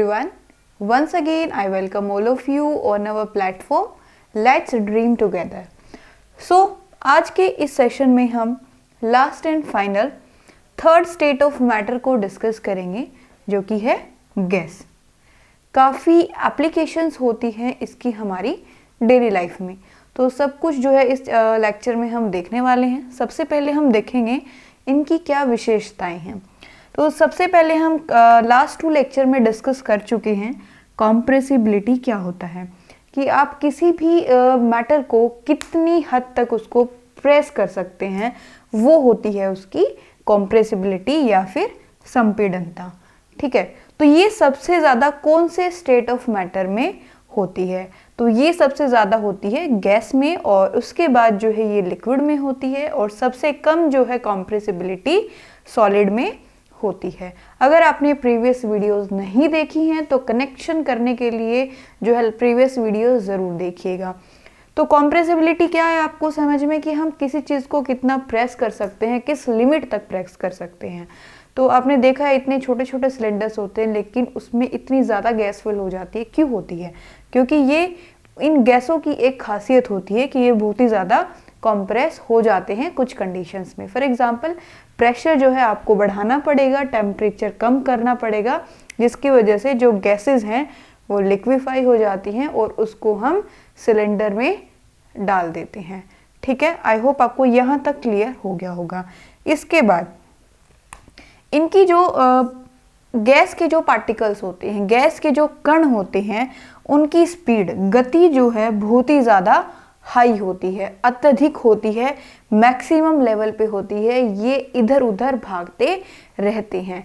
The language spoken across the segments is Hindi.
Everyone, once again I welcome all of you on our platform Let's Dream Together. आज के इस सेशन में हम last and final third state of matter को डिस्कस करेंगे जो कि है गैस। काफ़ी एप्लीकेशंस होती हैं इसकी हमारी डेली लाइफ में, तो सब कुछ जो है इस लेक्चर में हम देखने वाले हैं। सबसे पहले हम देखेंगे इनकी क्या विशेषताएं हैं। तो सबसे पहले हम लास्ट 2 लेक्चर में डिस्कस कर चुके हैं कॉम्प्रेसिबिलिटी क्या होता है, कि आप किसी भी मैटर को कितनी हद तक उसको प्रेस कर सकते हैं, वो होती है उसकी कॉम्प्रेसिबिलिटी या फिर संपीड़नता। ठीक है, तो ये सबसे ज़्यादा कौन से स्टेट ऑफ मैटर में होती है? तो ये सबसे ज़्यादा होती है गैस में, और उसके बाद जो है ये लिक्विड में होती है, और सबसे कम जो है कॉम्प्रेसिबिलिटी सॉलिड में होती है। अगर आपने प्रीवियस वीडियोस नहीं देखी हैं तो कनेक्शन करने के लिए जो है प्रीवियस वीडियोस ज़रूर देखिएगा। तो कॉम्प्रेसिबिलिटी क्या है आपको समझ में, कि हम किसी चीज़ को कितना प्रेस कर सकते हैं, किस लिमिट तक प्रेस कर सकते हैं। तो आपने देखा है इतने छोटे छोटे सिलेंडर्स होते हैं लेकिन उसमें इतनी ज़्यादा गैस फिल हो जाती है। क्यों होती है? क्योंकि ये इन गैसों की एक खासियत होती है कि ये बहुत ही ज़्यादा कंप्रेस हो जाते हैं कुछ कंडीशंस में। फॉर एग्जांपल प्रेशर जो है आपको बढ़ाना पड़ेगा, टेम्परेचर कम करना पड़ेगा, जिसकी वजह से जो गैसेस हैं वो लिक्विफाई हो जाती हैं और उसको हम सिलेंडर में डाल देते हैं। ठीक है, आई होप आपको यहाँ तक क्लियर हो गया होगा। इसके बाद इनकी जो गैस के जो पार्टिकल्स होते हैं, गैस के जो कण होते हैं, उनकी स्पीड, गति जो है बहुत ही ज़्यादा हाई होती है, अत्यधिक होती है, मैक्सिमम लेवल पे होती है। ये इधर उधर भागते रहते हैं।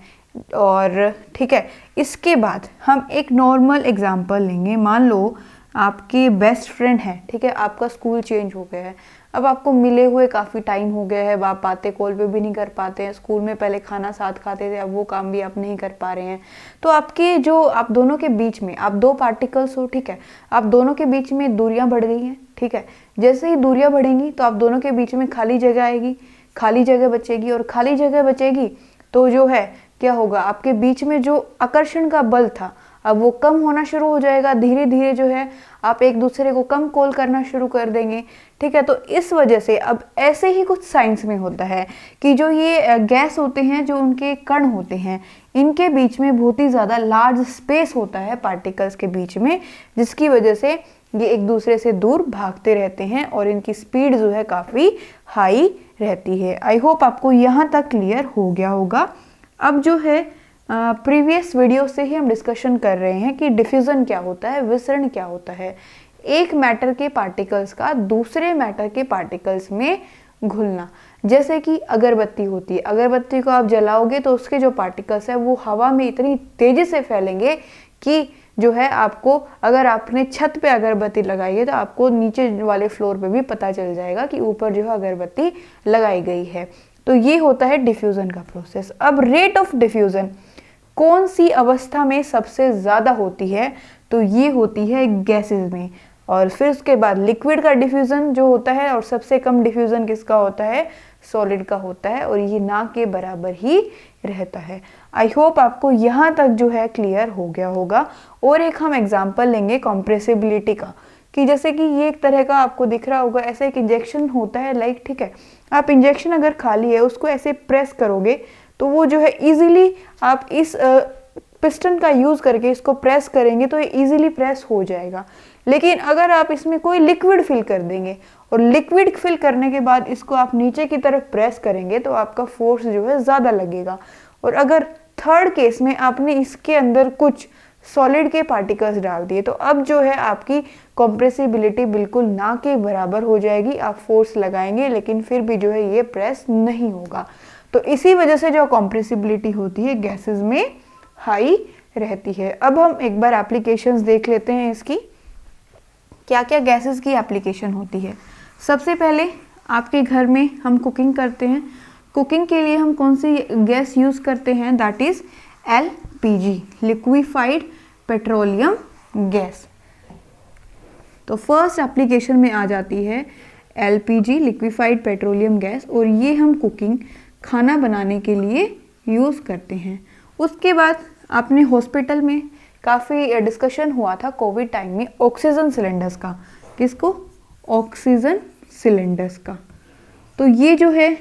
और ठीक है, इसके बाद हम एक नॉर्मल एग्जांपल लेंगे। मान लो आपके बेस्ट फ्रेंड है, ठीक है, आपका स्कूल चेंज हो गया है, अब आपको मिले हुए काफ़ी टाइम हो गया है, आप बातें कॉल पे भी नहीं कर पाते हैं। स्कूल में पहले खाना साथ खाते थे, अब वो काम भी आप नहीं कर पा रहे हैं। तो आपके जो आप दोनों के बीच में, आप 2 पार्टिकल्स हो, ठीक है, आप दोनों के बीच में दूरियां बढ़ गई हैं। ठीक है, जैसे ही दूरियां बढ़ेंगी तो आप दोनों के बीच में खाली जगह आएगी, खाली जगह बचेगी, और खाली जगह बचेगी तो जो है क्या होगा, आपके बीच में जो आकर्षण का बल था अब वो कम होना शुरू हो जाएगा। धीरे धीरे जो है आप एक दूसरे को कम कॉल करना शुरू कर देंगे। ठीक है, तो इस वजह से अब ऐसे ही कुछ साइंस में होता है कि जो ये गैस होते हैं, जो उनके कण होते हैं, इनके बीच में बहुत ही ज़्यादा लार्ज स्पेस होता है पार्टिकल्स के बीच में, जिसकी वजह से ये एक दूसरे से दूर भागते रहते हैं और इनकी स्पीड जो है काफ़ी हाई रहती है। आई होप आपको यहाँ तक क्लियर हो गया होगा। अब जो है प्रीवियस वीडियो से ही हम डिस्कशन कर रहे हैं कि डिफ्यूजन क्या होता है, विसरण क्या होता है। एक मैटर के पार्टिकल्स का दूसरे मैटर के पार्टिकल्स में घुलना। जैसे कि अगरबत्ती होती है, अगरबत्ती को आप जलाओगे तो उसके जो पार्टिकल्स है वो हवा में इतनी तेजी से फैलेंगे कि जो है आपको, अगर आपने छत पे अगरबत्ती लगाई है तो आपको नीचे वाले फ्लोर पे भी पता चल जाएगा कि ऊपर जो है अगरबत्ती लगाई गई है। तो ये होता है डिफ्यूजन का प्रोसेस। अब रेट ऑफ डिफ्यूजन कौन सी अवस्था में सबसे ज़्यादा होती है? तो ये होती है गैसेस में। और फिर उसके बाद लिक्विड का डिफ्यूजन जो होता है, और सबसे कम डिफ्यूजन किसका होता है? सॉलिड का होता है, और ये ना के बराबर ही रहता है। आई होप आपको यहाँ तक जो है क्लियर हो गया होगा। और एक हम एग्जाम्पल लेंगे कॉम्प्रेसिबिलिटी का, कि जैसे कि ये एक तरह का आपको दिख रहा होगा, ऐसे एक इंजेक्शन होता है, लाइक, ठीक है, आप इंजेक्शन अगर खाली है उसको ऐसे प्रेस करोगे तो वो जो है इजीली, आप इस पिस्टन का यूज़ करके इसको प्रेस करेंगे तो ये इजीली प्रेस हो जाएगा। लेकिन अगर आप इसमें कोई लिक्विड फिल कर देंगे और लिक्विड फिल करने के बाद इसको आप नीचे की तरफ प्रेस करेंगे तो आपका फोर्स जो है ज़्यादा लगेगा। और अगर थर्ड केस में आपने इसके अंदर कुछ सॉलिड के पार्टिकल्स डाल दिए तो अब जो है आपकी कॉम्प्रेसिबिलिटी बिल्कुल ना के बराबर हो जाएगी। आप फोर्स लगाएंगे लेकिन फिर भी जो है ये प्रेस नहीं होगा। तो इसी वजह से जो कॉम्प्रेसिबिलिटी होती है गैसेस में हाई रहती है। अब हम एक बार एप्लीकेशंस देख लेते हैं इसकी, क्या क्या गैसेस की एप्लीकेशन होती है। सबसे पहले आपके घर में हम कुकिंग करते हैं, कुकिंग के लिए हम कौन सी गैस यूज़ करते हैं? That is LPG, liquefied petroleum gas. तो फर्स्ट एप्लीकेशन में आ जाती है LPG, लिक्विफाइड पेट्रोलियम गैस, और ये हम कुकिंग, खाना बनाने के लिए यूज़ करते हैं। उसके बाद आपने हॉस्पिटल में काफ़ी डिस्कशन हुआ था कोविड टाइम में ऑक्सीजन सिलेंडर्स का। किसको? ऑक्सीजन सिलेंडर्स का। तो ये जो है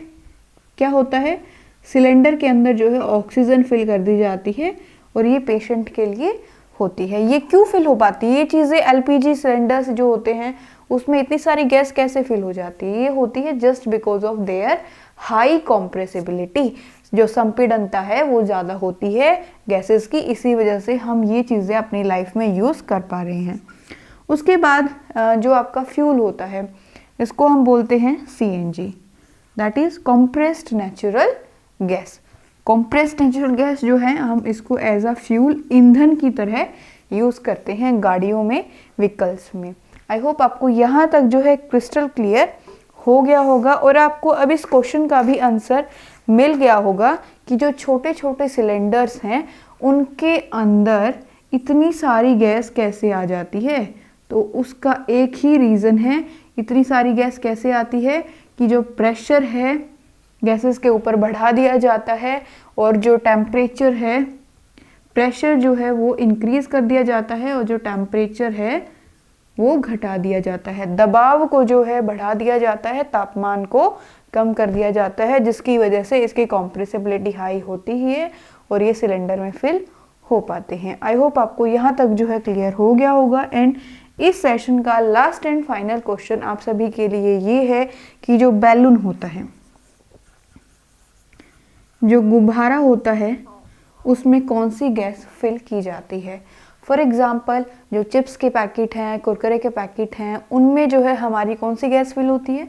क्या होता है, सिलेंडर के अंदर जो है ऑक्सीजन फिल कर दी जाती है और ये पेशेंट के लिए होती है। ये क्यों फिल हो पाती है ये चीज़ें? एलपीजी सिलेंडर्स जो होते हैं उसमें इतनी सारी गैस कैसे फिल हो जाती है? ये होती है just because of their high compressibility. जो संपीड़नता है वो ज़्यादा होती है गैसेस की, इसी वजह से हम ये चीज़ें अपनी लाइफ में यूज़ कर पा रहे हैं। उसके बाद जो आपका फ्यूल होता है इसको हम बोलते हैं CNG, that is compressed natural gas. Compressed natural gas जो है हम इसको एज अ फ्यूल, ईंधन की तरह यूज़ करते हैं गाड़ियों में, व्हीकल्स में। आई होप आपको यहाँ तक जो है क्रिस्टल क्लियर हो गया होगा और आपको अब इस क्वेश्चन का भी आंसर मिल गया होगा कि जो छोटे छोटे सिलेंडर्स हैं उनके अंदर इतनी सारी गैस कैसे आ जाती है। तो उसका एक ही रीज़न है, इतनी सारी गैस कैसे आती है कि जो प्रेशर है गैसेस के ऊपर बढ़ा दिया जाता है और जो टेम्परेचर है, प्रेशर जो है वो इंक्रीज़ कर दिया जाता है और जो टेम्परेचर है वो घटा दिया जाता है। दबाव को जो है बढ़ा दिया जाता है, तापमान को कम कर दिया जाता है, जिसकी वजह से इसकी कॉम्प्रेसिबिलिटी हाई होती ही है और ये सिलेंडर में फिल हो पाते हैं। आई होप आपको यहाँ तक जो है क्लियर हो गया होगा। एंड इस सेशन का लास्ट एंड फाइनल क्वेश्चन आप सभी के लिए ये है कि जो बैलून होता है, जो गुब्बारा होता है, उसमें कौन सी गैस फिल की जाती है। फॉर एग्जाम्पल जो चिप्स के पैकेट हैं, कुरकुरे के पैकेट हैं, उनमें जो है हमारी कौन सी गैस फिल होती है?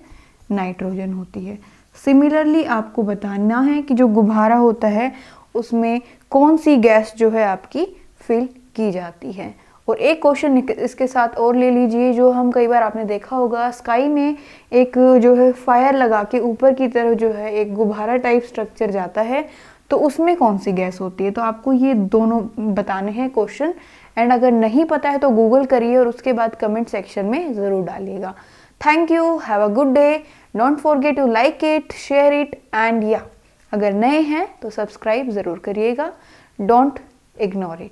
नाइट्रोजन होती है। सिमिलरली आपको बताना है कि जो गुब्बारा होता है उसमें कौन सी गैस जो है आपकी फिल की जाती है। और एक क्वेश्चन इसके साथ और ले लीजिए, जो हम कई बार आपने देखा होगा स्काई में एक जो है फायर लगा के ऊपर की तरफ जो है एक गुब्बारा टाइप स्ट्रक्चर जाता है, तो उसमें कौन सी गैस होती है। तो आपको ये दोनों बताने हैं क्वेश्चन। एंड अगर नहीं पता है तो गूगल करिए और उसके बाद कमेंट सेक्शन में ज़रूर डालिएगा। Thank you, have a good day, don't forget to like it, share it and या अगर नए हैं तो सब्सक्राइब ज़रूर करिएगा, डोंट इग्नोर इट।